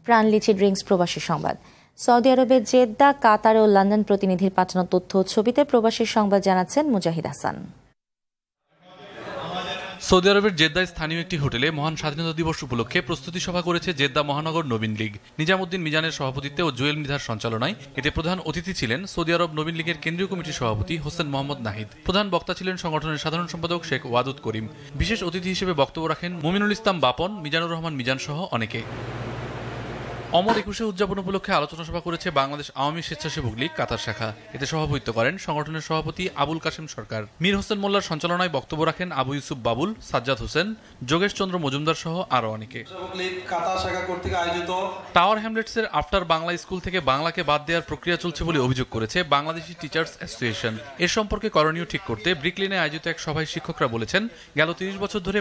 প্রাণলিচি drinks প্রবাসী সংবাদ। Saudi আরবের জেদ্দা, কাতার ও লন্ডন প্রতিনিধির পাঠানো তথ্য ও ছবিতে প্রবাসী সংবাদ জানাচ্ছেন মুজাহিদ হাসান। সৌদি আরবের জেদ্দায় স্থানীয় একটি হোটেলে মহান স্বাধীনতা দিবস উপলক্ষে প্রস্তুতি সভা করেছে জেদ্দা মহানগর নবীন লীগ। নিজামুদ্দিন মিজানের সভাপতিত্বে ও জুয়েল মৃধার সঞ্চালনায় এতে প্রধান অতিথি ছিলেন সৌদি আরব নবীন লীগের কেন্দ্রীয় কমিটির সভাপতি হোসেন মোহাম্মদ নাহিদ। প্রধান বক্তা ছিলেন সংগঠনের সাধারণ সম্পাদক শেখ ওয়াদুদ করিম। বিশেষ অতিথি হিসেবে বক্তব্য রাখেন মুমিনুল ইসলাম বাপন, মিজানুর রহমান মিজান সহ অনেকে। অমর ২১ উদযাপন উপলক্ষে আলোচনা সভা করেছে বাংলাদেশ আওয়ামী স্বেচ্ছাসেবক লীগ কাতার শাখা। এতে সভাপতিত্ব করেন সংগঠনের সভাপতি আবুল কাশেম সরকার। মীর হোসেন মোল্লার সঞ্চালনায় বক্তব্য রাখেন আবু ইউসুফ বাবুল, সাজ্জাদ হোসেন, যোগেশ চন্দ্র মজুমদার সহ আরো অনেকে। টাওয়ার হ্যামলেটসের আফটার বাংলা স্কুল থেকে বাংলাকে বাদ দেওয়ার প্রক্রিয়া চলছে বলে অভিযোগ করেছে বাংলাদেশি টিচার্স অ্যাসোসিয়েশন। এ সম্পর্কে করণীয় ঠিক করতে ব্রিকলেনে আয়োজিত এক সভায় শিক্ষকরা বলেছেন, গেল ৩০ বছর ধরে